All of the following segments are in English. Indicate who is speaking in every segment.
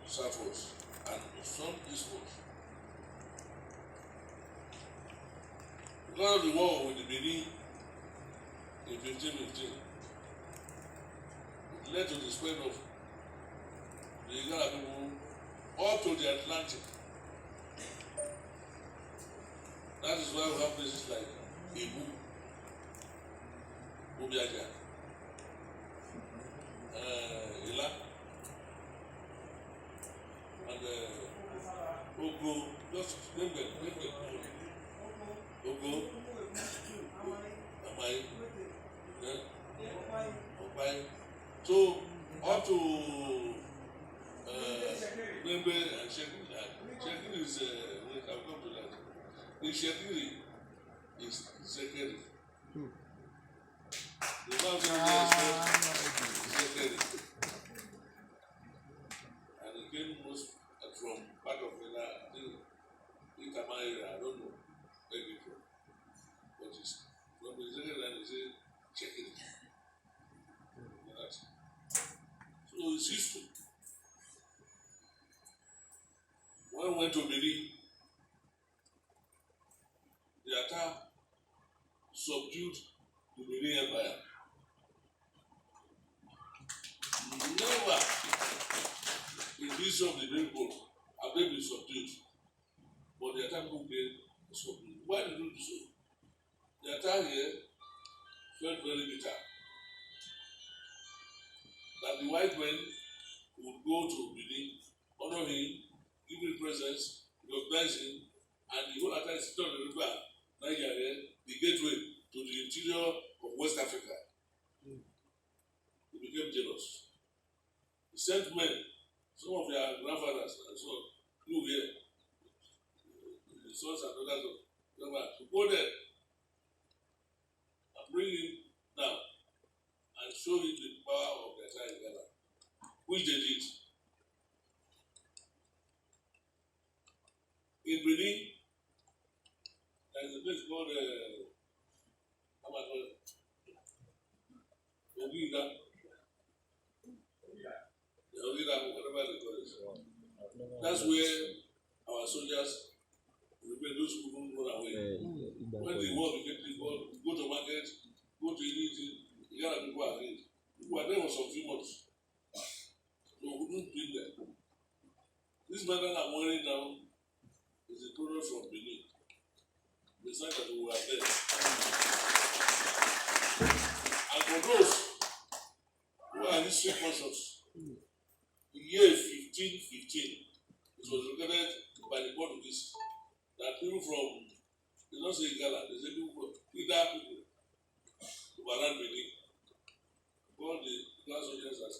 Speaker 1: southwards and some eastwards. Because of the war with the Benin in 1515, it led to the spread of the Igala people up to the Atlantic. That is why we have places like Ibu, Ubiaja, Ila, and Ogo, just name them. Ogo, Amai, Opai. So, up to Membe and Shekiri. Shekiri is, I'll come to that. The Shekiri is Shekiri. The mountain is Shekiri. And it came most from part of the Itama area, I don't know where it from. But it's from the Shekiri and it's Shekiri. So it's useful. When we went to Benin, the Attah subdued the Benin Empire. Never in the history of the Great World have they been subdued. But the Attah people were subdued. Why did they do so? The Attah here felt very bitter that the white men would go to Benin, honor him, give him presents, recognize him, and the whole Attah is on the river Nigeria, the gateway to the interior of West Africa. He became jealous. He sent men, some of their grandfathers and so on, who were here, the sons and daughters of grandfathers, to go there and bring him down and show him the power of the Attah Igala, which they did. In Benin, there is a place called Ogida. Ogida, whatever they call it. That's where our soldiers, those who don't run away. When the war became difficult, go to market, go to anything, Igala people are afraid. People were there for some few months. So we couldn't bring them. This medal I'm wearing now is a product from Benin. The sign that we were there. And for those who are history conscious, in the year 1515, it was recorded by the Portuguese that people from, they don't say Igala, they say people from Idakwo people who were around Benin, called the Igala soldiers as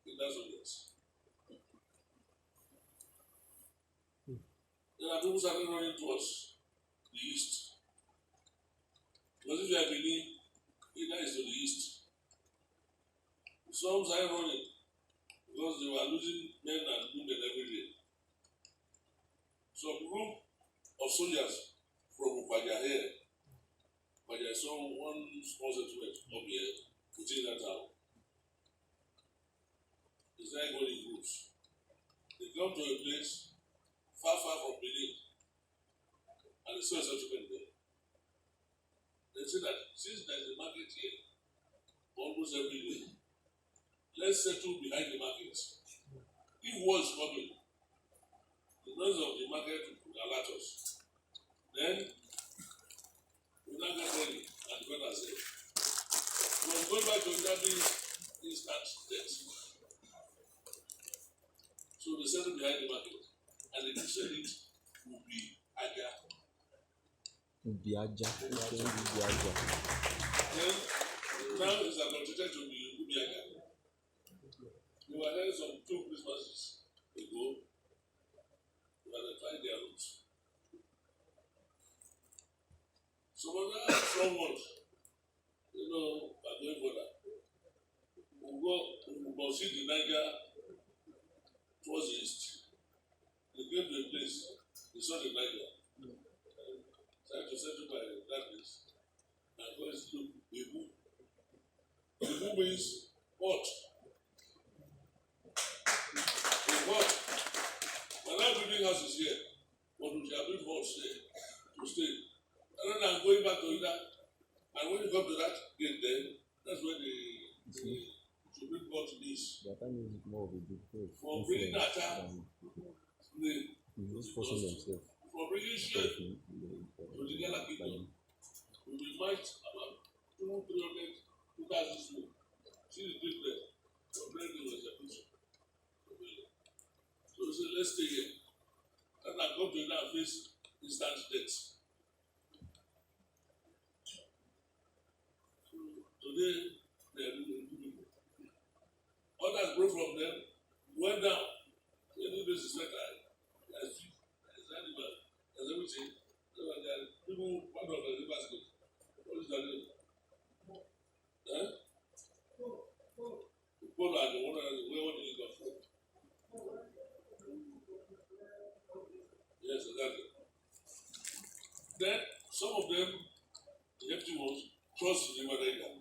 Speaker 1: Igala soldiers. Then people started running towards the east. Because if you are Benin, Ida is to the east. Some started running because they were losing men and women every day. Some group of soldiers from Upaja here, Upaja saw one small settlement up here within that town. They started going in groups. They come to a place far from Benin, and they saw a settlement there. They say that since there is a market here almost every day, let's settle behind the market. If war is coming, the noise of the market will alert us. Then we now get ready and the brother said, we are going back to that instant death. So they settle behind the market. And the Christian it will be Aja.
Speaker 2: Ubiaja.
Speaker 1: Then now it's adopted to be Ubiaja. We were there some 2 Christmases ago. We had to find their roots. Some other strong ones, are going further. We will see the Niger towards the east. They came to a place, they saw the Niger, tried to settle by that place, and God is look, Ibu. Ibu means what? The what? building houses here, but we are building halls here to stay. Rather than going back to Ida, and when you come to that gate, then that's where the Supreme Court is.
Speaker 2: That time is more of a difficult.
Speaker 1: For bringing Attah,
Speaker 2: just forcing themselves.
Speaker 1: for bringing shame to the Igala kingdom, we will march about 200, 2,000 people. See the difference. For bringing the execution. So we say, let's stay here. And I come to Ida and face instant death. Today, they are doing it. Others broke from them, went down. Any place is better. There's animal, there's everything. So there are people, one of the rivers go. What is that name? The Polo and the one and the where do you go from? Yes, exactly. Then some of them, the empty ones, trust the United Igala.